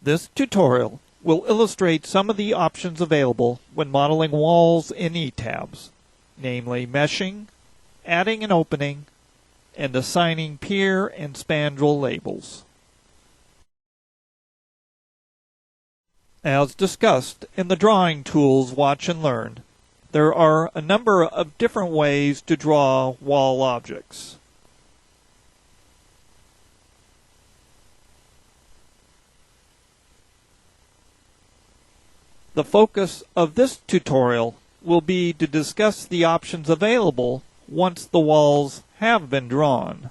This tutorial will illustrate some of the options available when modeling walls in ETABS, namely meshing, adding and opening, and assigning pier and spandrel labels. As discussed in the Drawing Tools Watch and Learn, there are a number of different ways to draw wall objects. The focus of this tutorial will be to discuss the options available once the walls have been drawn.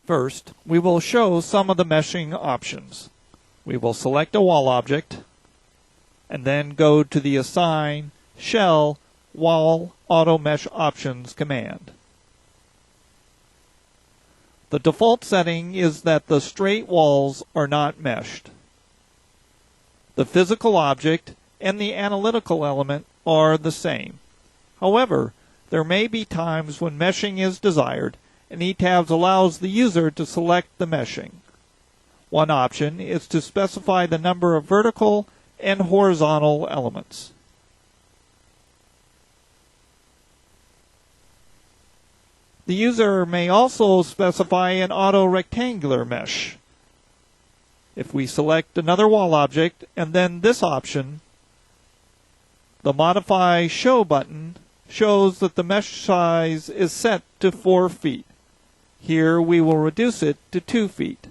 First, we will show some of the meshing options. We will select a wall object and then go to the Assign Shell Wall Auto Mesh Options command. The default setting is that the straight walls are not meshed. The physical object and the analytical element are the same. However, there may be times when meshing is desired, and ETABS allows the user to select the meshing. One option is to specify the number of vertical and horizontal elements. The user may also specify an auto rectangular mesh. If we select another wall object and then this option, the Modify Show button shows that the mesh size is set to 4 feet. Here we will reduce it to 2 feet.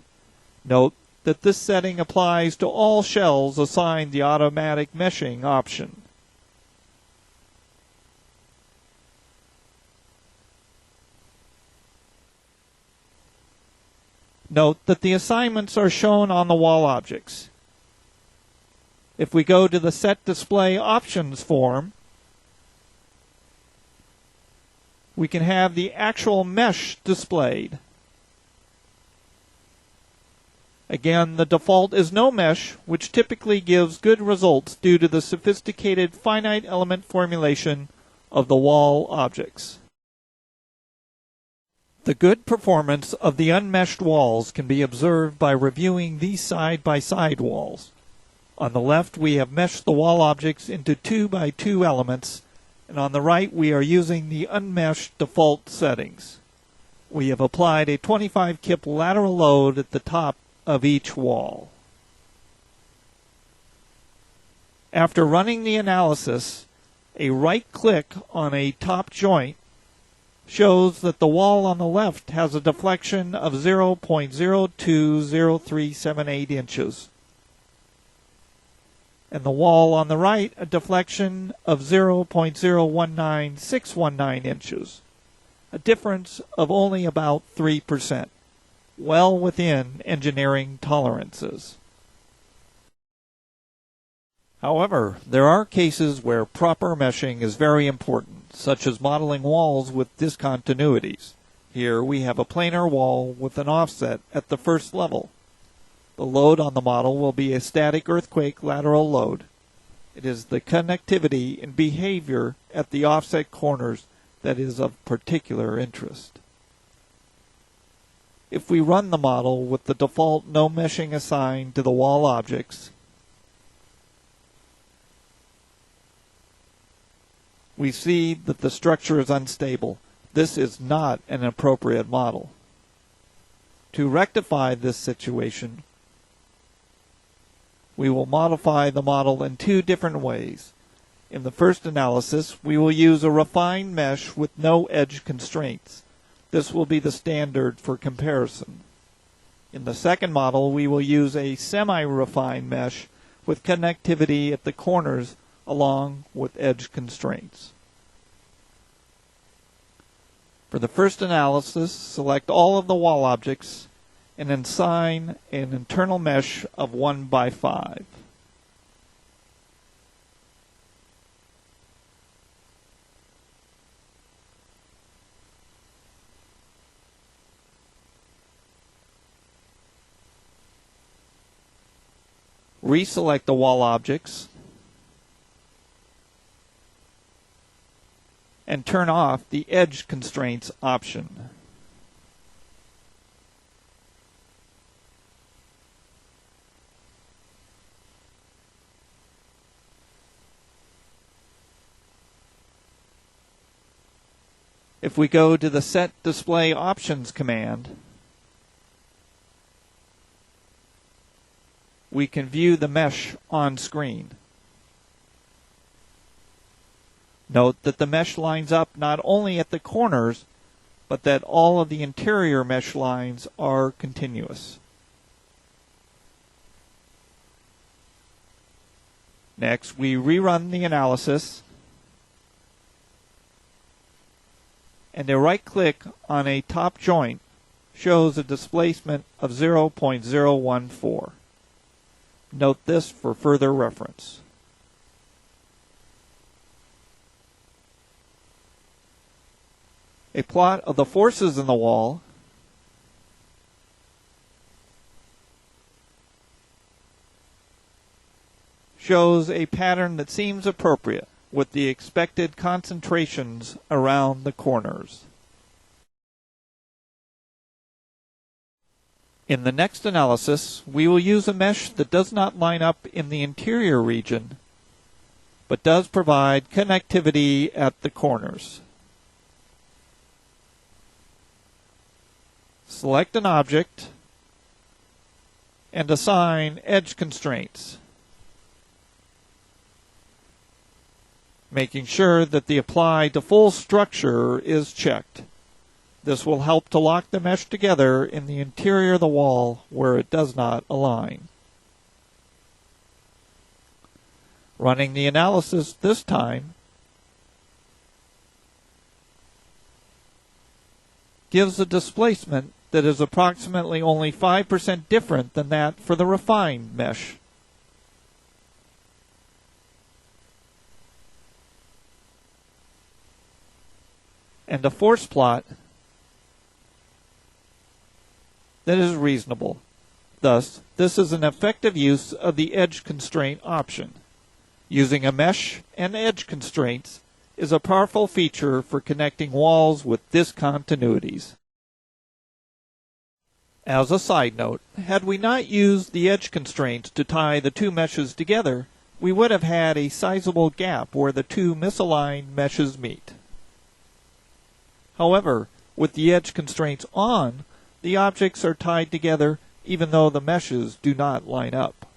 Note that this setting applies to all shells assigned the automatic meshing option. Note that the assignments are shown on the wall objects. If we go to the Set Display Options form, we can have the actual mesh displayed. Again, the default is no mesh, which typically gives good results due to the sophisticated finite element formulation of the wall objects. The good performance of the unmeshed walls can be observed by reviewing these side-by-side walls. On the left, we have meshed the wall objects into 2x2 elements, and on the right we are using the unmeshed default settings. We have applied a 25 kip lateral load at the top of each wall. After running the analysis, a right click on a top joint shows that the wall on the left has a deflection of 0.020378 inches. And the wall on the right a deflection of 0.019619 inches, a difference of only about 3%, well within engineering tolerances. However, there are cases where proper meshing is very important, such as modeling walls with discontinuities. Here we have a planar wall with an offset at the first level. The load on the model will be a static earthquake lateral load. It is the connectivity and behavior at the offset corners that is of particular interest. If we run the model with the default no meshing assigned to the wall objects, we see that the structure is unstable. This is not an appropriate model. To rectify this situation, we will modify the model in 2 different ways. In the first analysis, we will use a refined mesh with no edge constraints. This will be the standard for comparison. In the second model, we will use a semi-refined mesh with connectivity at the corners along with edge constraints. For the first analysis, select all of the wall objects and assign an internal mesh of 1x5. reselect the wall objects, and turn off the edge constraints option. If we go to the Set Display Options command, we can view the mesh on screen. Note that the mesh lines up not only at the corners, but that all of the interior mesh lines are continuous. Next, we rerun the analysis, and a right-click on a top joint shows a displacement of 0.014. Note this for further reference. A plot of the forces in the wall shows a pattern that seems appropriate with the expected concentrations around the corners. In the next analysis, we will use a mesh that does not line up in the interior region, but does provide connectivity at the corners. Select an object and assign edge constraints, making sure that the Apply to Full structure is checked. This will help to lock the mesh together in the interior of the wall where it does not align. Running the analysis this time gives a displacement that is approximately only 5% different than that for the refined mesh. And a force plot that is reasonable. Thus, this is an effective use of the edge constraint option. Using a mesh and edge constraints is a powerful feature for connecting walls with discontinuities. As a side note, had we not used the edge constraints to tie the two meshes together, we would have had a sizable gap where the two misaligned meshes meet. However, with the edge constraints on, the objects are tied together even though the meshes do not line up.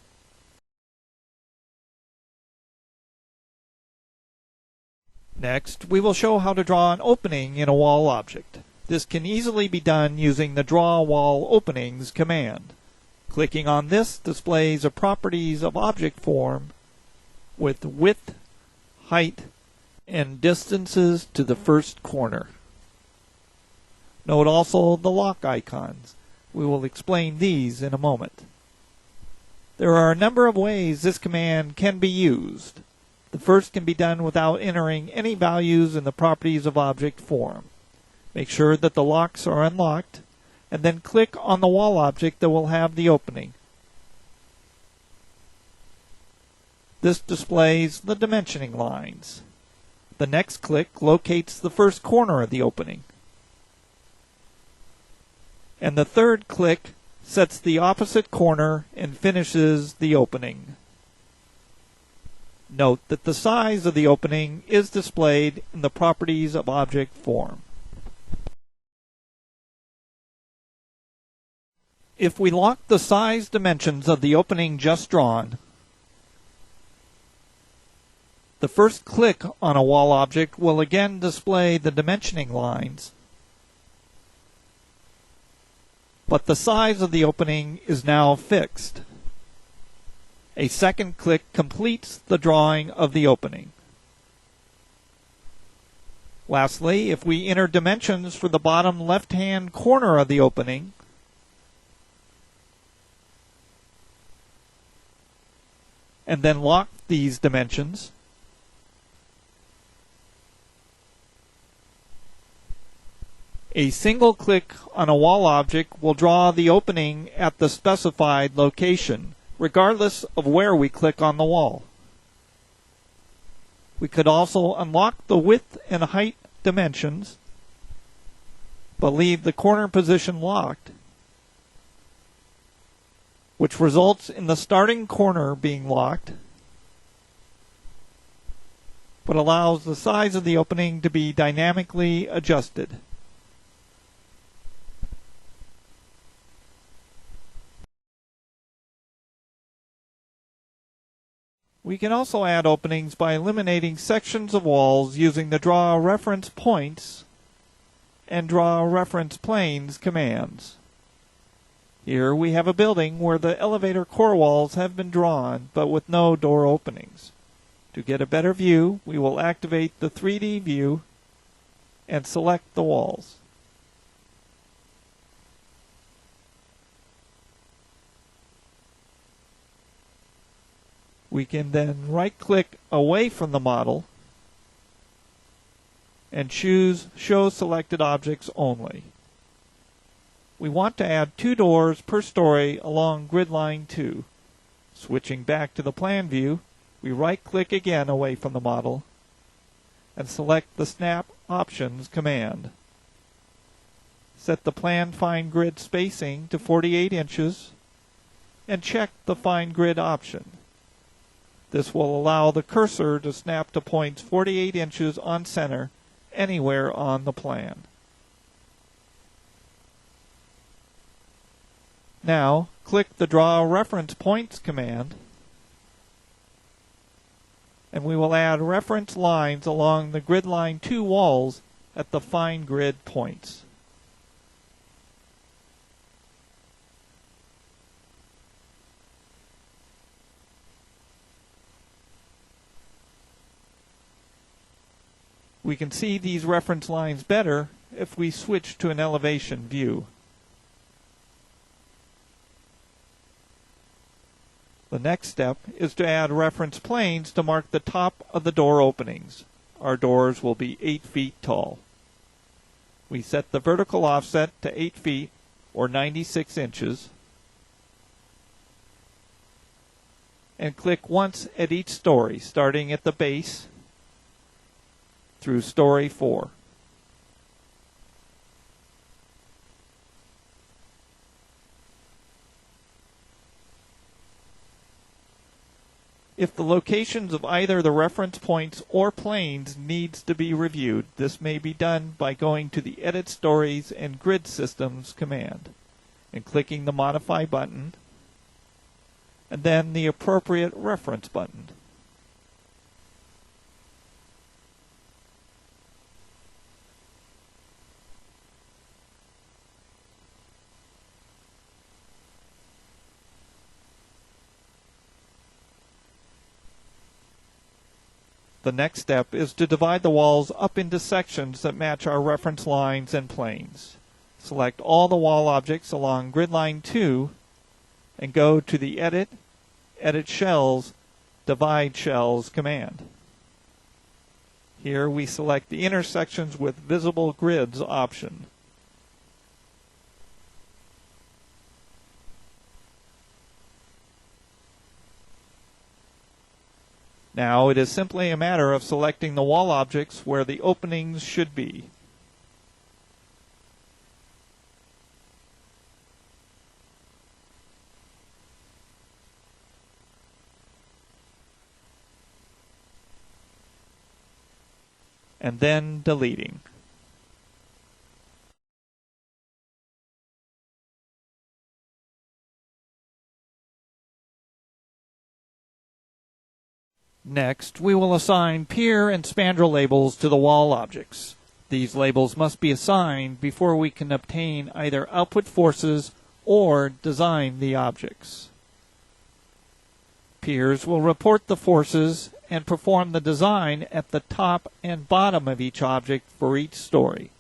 Next, we will show how to draw an opening in a wall object. This can easily be done using the Draw Wall Openings command. Clicking on this displays a properties of object form with width, height, and distances to the first corner. Note also the lock icons. We will explain these in a moment. There are a number of ways this command can be used. The first can be done without entering any values in the properties of object form. Make sure that the locks are unlocked, and then click on the wall object that will have the opening. This displays the dimensioning lines. The next click locates the first corner of the opening. And the third click sets the opposite corner and finishes the opening. Note that the size of the opening is displayed in the properties of object form. If we lock the size dimensions of the opening just drawn, the first click on a wall object will again display the dimensioning lines, but the size of the opening is now fixed. A second click completes the drawing of the opening. Lastly, if we enter dimensions for the bottom left-hand corner of the opening, and then lock these dimensions, a single click on a wall object will draw the opening at the specified location, regardless of where we click on the wall. We could also unlock the width and height dimensions, but leave the corner position locked, which results in the starting corner being locked, but allows the size of the opening to be dynamically adjusted. We can also add openings by eliminating sections of walls using the Draw Reference Points and Draw Reference Planes commands. Here we have a building where the elevator core walls have been drawn, but with no door openings. To get a better view, we will activate the 3D view and select the walls. We can then right-click away from the model and choose Show Selected Objects Only. We want to add 2 doors per story along grid line 2. Switching back to the plan view, we right-click again away from the model and select the Snap Options command. Set the Plan Fine Grid spacing to 48 inches and check the Fine Grid option. This will allow the cursor to snap to points 48 inches on center anywhere on the plan. Now, click the Draw Reference Points command, and we will add reference lines along the grid line 2 walls at the fine grid points. We can see these reference lines better if we switch to an elevation view. The next step is to add reference planes to mark the top of the door openings. Our doors will be 8 feet tall. We set the vertical offset to 8 feet or 96 inches and click once at each story, starting at the base through story 4. If the locations of either the reference points or planes needs to be reviewed, this may be done by going to the Edit Stories and Grid Systems command and clicking the Modify button and then the appropriate reference button. The next step is to divide the walls up into sections that match our reference lines and planes. Select all the wall objects along grid line 2 and go to the Edit Shells, Divide Shells command. Here we select the Intersections with Visible Grids option. Now it is simply a matter of selecting the wall objects where the openings should be. And then deleting. Next, we will assign pier and spandrel labels to the wall objects. These labels must be assigned before we can obtain either output forces or design the objects. Piers will report the forces and perform the design at the top and bottom of each object for each story.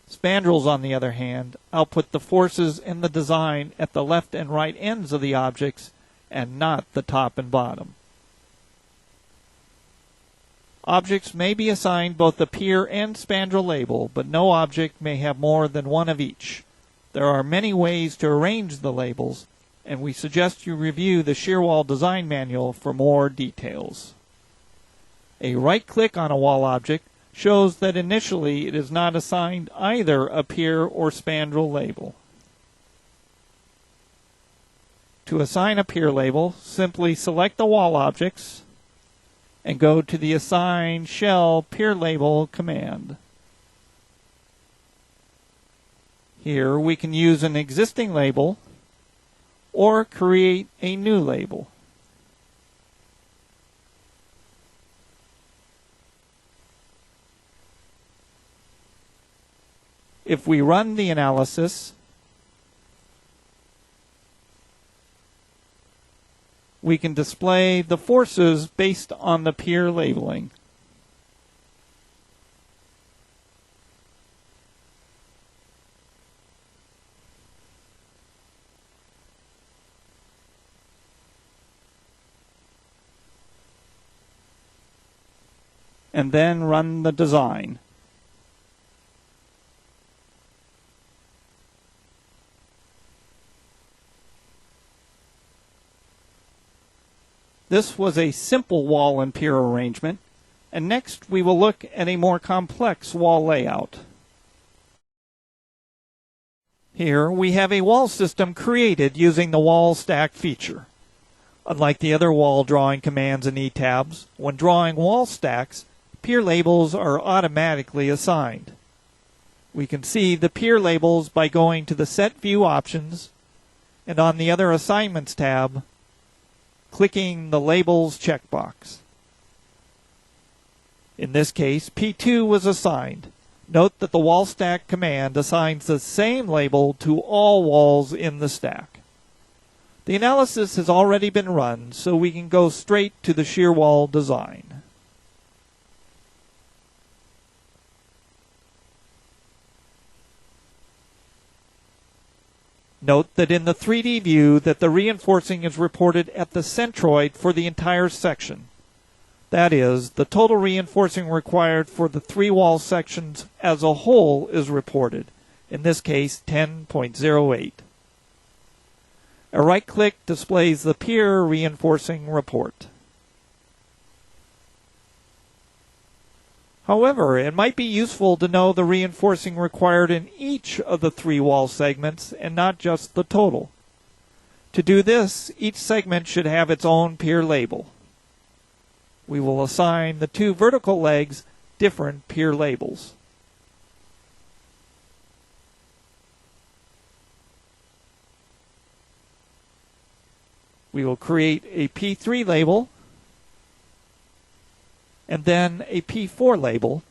Spandrels, on the other hand, output the forces in the design at the left and right ends of the objects and not the top and bottom. Objects may be assigned both the pier and spandrel label, but no object may have more than one of each. There are many ways to arrange the labels, and we suggest you review the shear wall design manual for more details. A right-click on a wall object shows that initially it is not assigned either a pier or spandrel label. To assign a pier label, simply select the wall objects and go to the Assign Shell Pier Label command. Here we can use an existing label or create a new label. If we run the analysis, we can display the forces based on the pier labeling. And then run the design. This was a simple wall and pier arrangement, and next we will look at a more complex wall layout. Here we have a wall system created using the wall stack feature. Unlike the other wall drawing commands in ETABS, when drawing wall stacks, pier labels are automatically assigned. We can see the pier labels by going to the Set View options, and on the Other Assignments tab, clicking the Labels checkbox. In this case, P2 was assigned. Note that the wall stack command assigns the same label to all walls in the stack. The analysis has already been run, so we can go straight to the shear wall design. Note that in the 3D view that the reinforcing is reported at the centroid for the entire section. That is, the total reinforcing required for the 3 wall sections as a whole is reported, in this case 10.08. A right-click displays the pier reinforcing report. However, it might be useful to know the reinforcing required in each of the 3 wall segments and not just the total. To do this, each segment should have its own pier label. We will assign the 2 vertical legs different pier labels. We will create a P3 label and then a P4 label.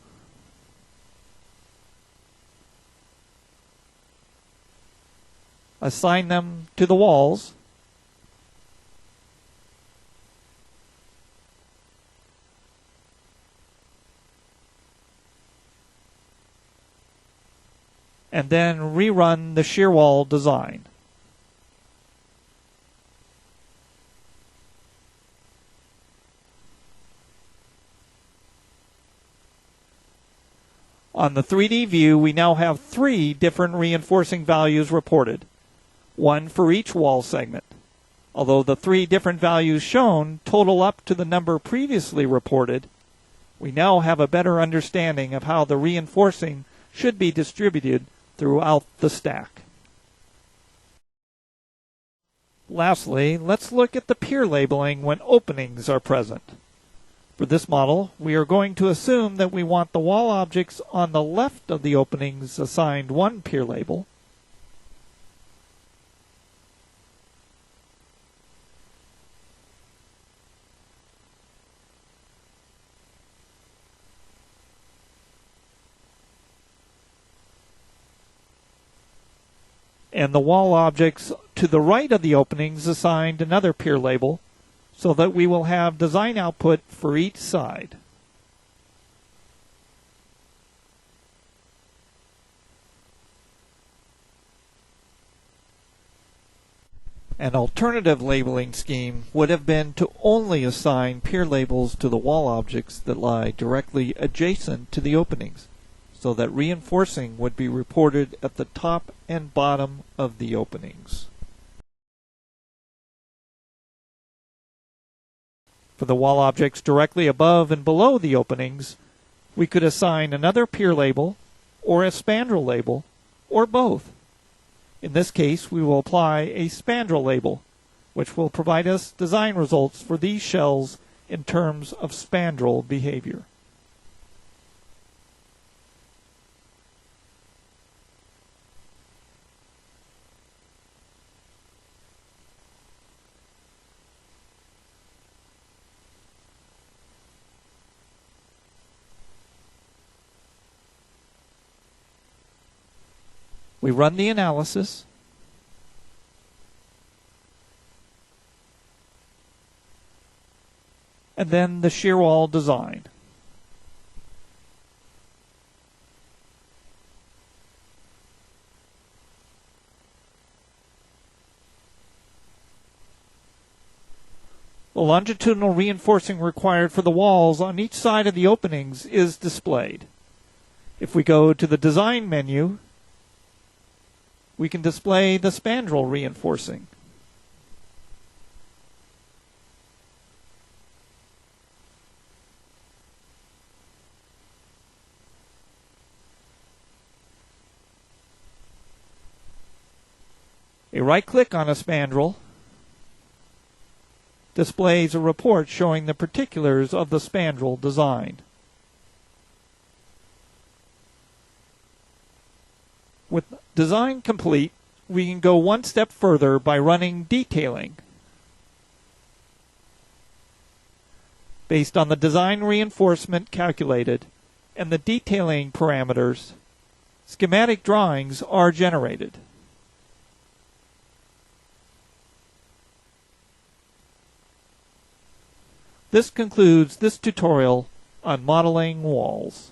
Assign them to the walls. And then rerun the shear wall design. On the 3D view, we now have 3 different reinforcing values reported, one for each wall segment. Although the 3 different values shown total up to the number previously reported, we now have a better understanding of how the reinforcing should be distributed throughout the stack. Lastly, let's look at the pier labeling when openings are present. For this model, we are going to assume that we want the wall objects on the left of the openings assigned one pier label, and the wall objects to the right of the openings assigned another pier label, so that we will have design output for each side. An alternative labeling scheme would have been to only assign pier labels to the wall objects that lie directly adjacent to the openings, so that reinforcing would be reported at the top and bottom of the openings. For the wall objects directly above and below the openings, we could assign another pier label or a spandrel label, or both. In this case, we will apply a spandrel label, which will provide us design results for these shells in terms of spandrel behavior. We run the analysis, and then the shear wall design. The longitudinal reinforcing required for the walls on each side of the openings is displayed. If we go to the Design menu, we can display the spandrel reinforcing. A right click on a spandrel displays a report showing the particulars of the spandrel design. With design complete, we can go one step further by running detailing. Based on the design reinforcement calculated and the detailing parameters, schematic drawings are generated. This concludes this tutorial on modeling walls.